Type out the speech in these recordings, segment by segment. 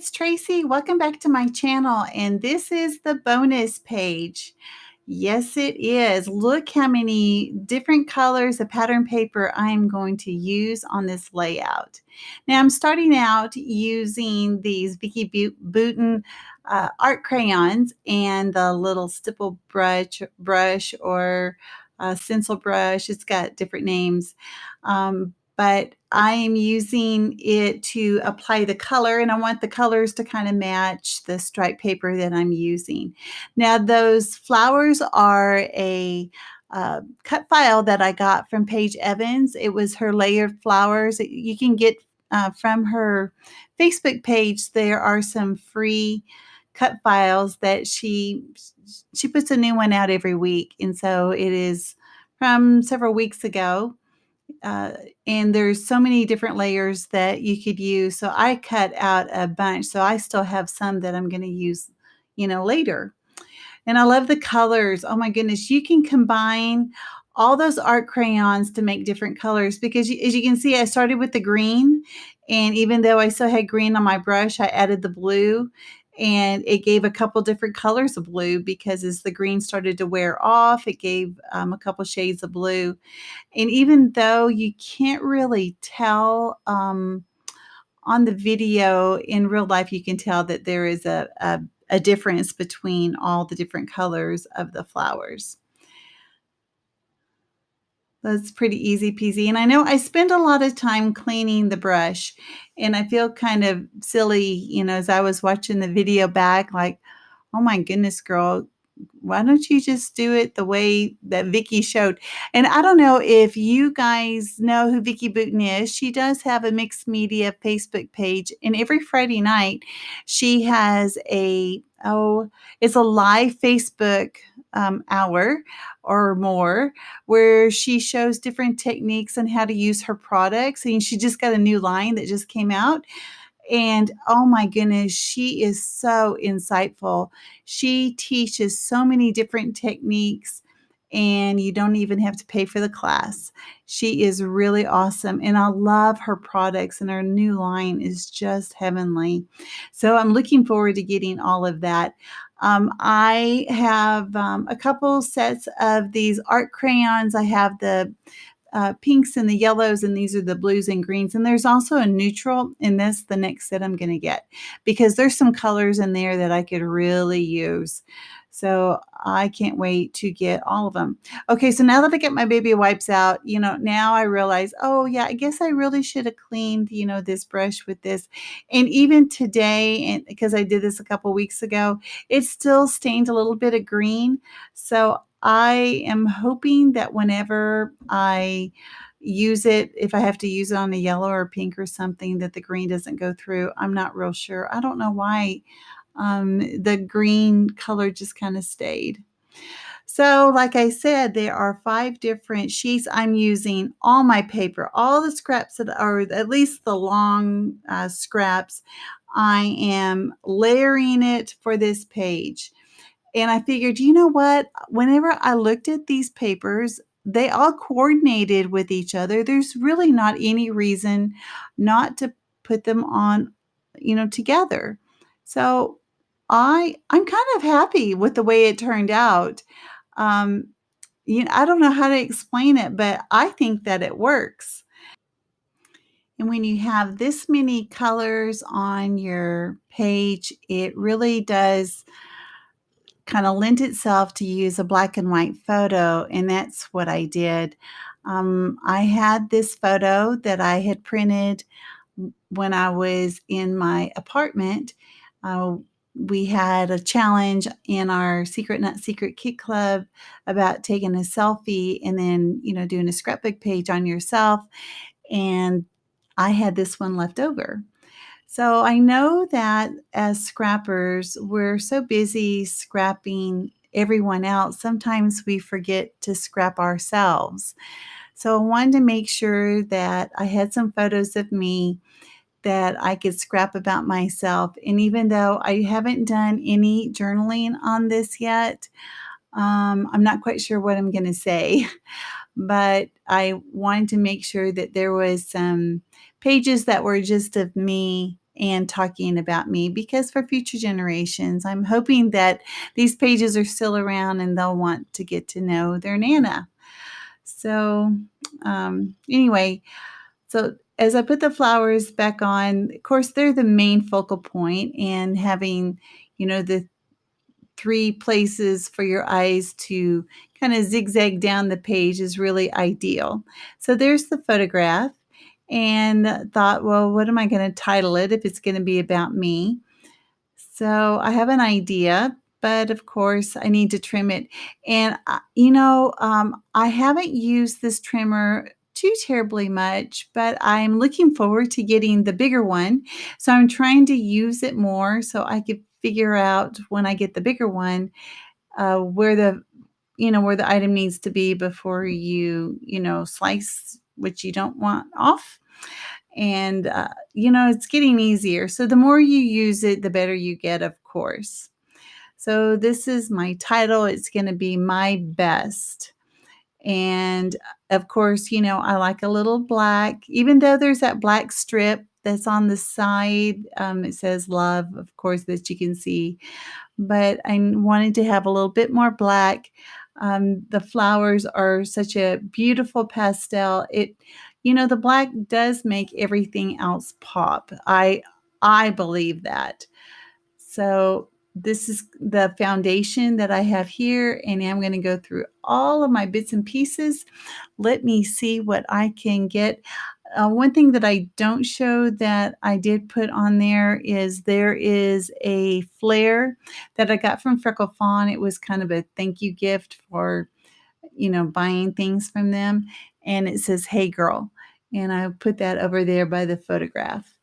it's Tracy. Welcome back to my channel, and this is the bonus page. Yes, it is. Look how many different colors of pattern paper I'm going to use on this layout. Now, I'm starting out using these Becky Booten art crayons and the little stipple brush or stencil brush. It's got different names. But I am using it to apply the color, and I want the colors to kind of match the striped paper that I'm using. Now, those flowers are a cut file that I got from Paige Evans. It was her layered flowers. You can get from her Facebook page. There are some free cut files that she puts a new one out every week, and so it is from several weeks ago. Uh, and there's so many different layers that you could use. So I cut out a bunch. So I still have some that I'm going to use, later. And I love the colors. Oh my goodness. You can combine all those art crayons to make different colors because as you can see, I started with the green. And even though I still had green on my brush, I added the blue. And it gave a couple different colors of blue because as the green started to wear off, it gave a couple shades of blue. And even though you can't really tell on the video, in real life, you can tell that there is a difference between all the different colors of the flowers. That's pretty easy peasy. And I know I spend a lot of time cleaning the brush, and I feel kind of silly, as I was watching the video back, like, oh my goodness, girl, why don't you just do it the way that Vicky showed? And I don't know if you guys know who Becky Booten is. She does have a mixed media Facebook page, and every Friday night she has it's a live Facebook hour or more where she shows different techniques on how to use her products. And she just got a new line that just came out. And oh my goodness, she is so insightful. She teaches so many different techniques, and you don't even have to pay for the class. She is really awesome, and I love her products, and her new line is just heavenly. So I'm looking forward to getting all of that. I have a couple sets of these art crayons. I have the pinks and the yellows, and these are the blues and greens. And there's also a neutral, and that's the next set I'm going to get because there's some colors in there that I could really use. So I can't wait to get all of them. Okay, so now that I get my baby wipes out, now I realize, oh yeah, I guess I really should have cleaned, this brush with this. And even today, and because I did this a couple weeks ago, it still stained a little bit of green. So I am hoping that whenever I use it, if I have to use it on a yellow or pink or something, that the green doesn't go through. I'm not real sure. I don't know why the green color just kind of stayed. So like I said, there are 5 different sheets. I'm using all my paper, all the scraps that are at least the long scraps. I am layering it for this page. And I figured, you know what? Whenever I looked at these papers, they all coordinated with each other. There's really not any reason not to put them on, together. So I'm kind of happy with the way it turned out. Um, I don't know how to explain it, but I think that it works. And when you have this many colors on your page, it really does kind of lent itself to use a black and white photo, and that's what I did. I had this photo that I had printed when I was in my apartment. We had a challenge in our Secret Not Secret Kit Club about taking a selfie and then, doing a scrapbook page on yourself. And I had this one left over. So I know that as scrappers, we're so busy scrapping everyone else. Sometimes we forget to scrap ourselves. So I wanted to make sure that I had some photos of me that I could scrap about myself. And even though I haven't done any journaling on this yet, I'm not quite sure what I'm going to say. But I wanted to make sure that there was some pages that were just of me and talking about me, because for future generations, I'm hoping that these pages are still around and they'll want to get to know their Nana. So, anyway, so as I put the flowers back on, of course, they're the main focal point, and having, the three places for your eyes to kind of zigzag down the page is really ideal. So there's the photograph, and thought, well, what am I going to title it if it's going to be about me? So I have an idea, but of course I need to trim it. And, I haven't used this trimmer too terribly much, but I'm looking forward to getting the bigger one. So I'm trying to use it more so I could figure out when I get the bigger one, where the item needs to be before slice what you don't want off. And, it's getting easier. So the more you use it, the better you get, of course. So this is my title. It's going to be My Best. And of course, I like a little black, even though there's that black strip that's on the side. It says love, of course, that you can see, but I wanted to have a little bit more black. The flowers are such a beautiful pastel. The black does make everything else pop. I believe that. So this is the foundation that I have here, and I'm going to go through all of my bits and pieces. Let me see what I can get. One thing that I don't show that I did put on there is a flare that I got from Freckle Fawn. It was kind of a thank you gift for, buying things from them. And it says, "Hey girl." And I put that over there by the photograph.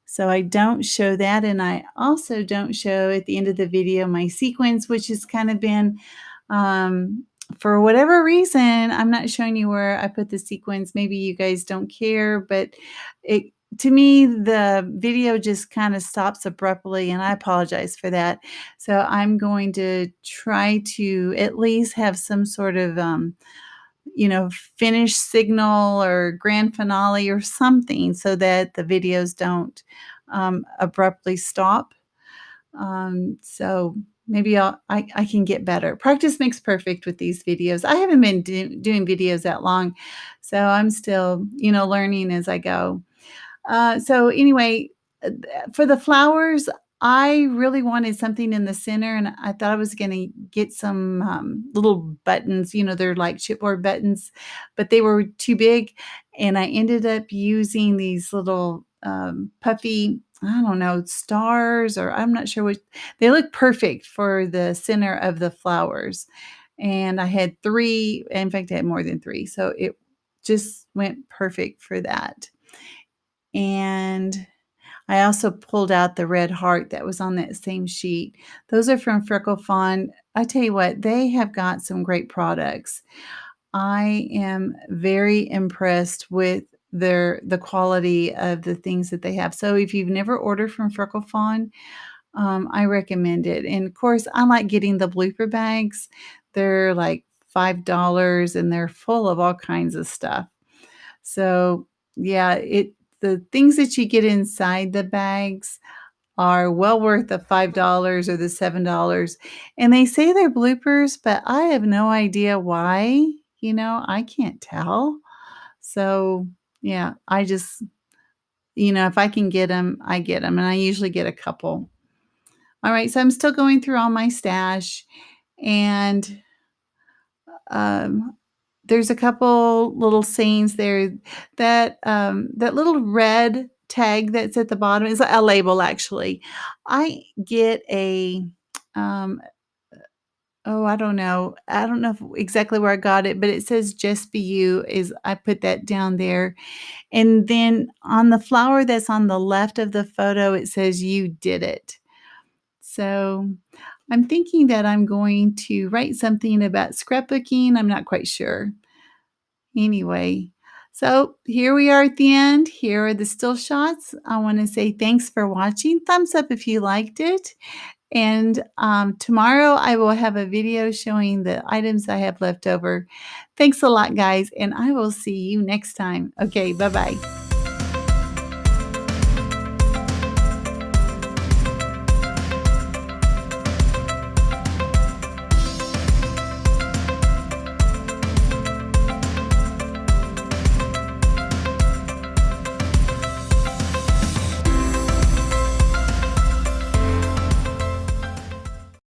So I don't show that, and I also don't show at the end of the video my sequins, which has kind of been, for whatever reason, I'm not showing you where I put the sequins. Maybe you guys don't care, but it to me, the video just kind of stops abruptly, and I apologize for that. So I'm going to try to at least have some sort of, finish signal or grand finale or something so that the videos don't abruptly stop. So maybe I can get better. Practice makes perfect with these videos. I haven't been doing videos that long, so I'm still, learning as I go. So anyway, for the flowers, I really wanted something in the center, and I thought I was going to get some little buttons. They're like chipboard buttons, but they were too big, and I ended up using these little puffy, I don't know, stars, or I'm not sure what. They look perfect for the center of the flowers, and I had three. In fact, I had more than three, so it just went perfect for that. And I also pulled out the red heart that was on that same sheet. Those are from Freckle Fawn. I tell you what, they have got some great products. I am very impressed with the quality of the things that they have. So if you've never ordered from Freckle Fawn, I recommend it. And of course, I like getting the blooper bags. They're like $5, and they're full of all kinds of stuff. So yeah, the things that you get inside the bags are well worth the $5 or the $7. And they say they're bloopers, but I have no idea why. I can't tell. So yeah, I just, if I can get them, I get them. And I usually get a couple. All right, so I'm still going through all my stash, and um, there's a couple little sayings there. That little red tag that's at the bottom is a label, actually. I get a, um, oh, I don't know. I don't know exactly where I got it, but it says "Just Be You." I put that down there, and then on the flower that's on the left of the photo, it says "You did it." So I'm thinking that I'm going to write something about scrapbooking. I'm not quite sure. Anyway, so here we are at the end. Here are the still shots. I want to say thanks for watching. Thumbs up if you liked it. And tomorrow I will have a video showing the items I have left over. Thanks a lot, guys, and I will see you next time. Okay, bye-bye.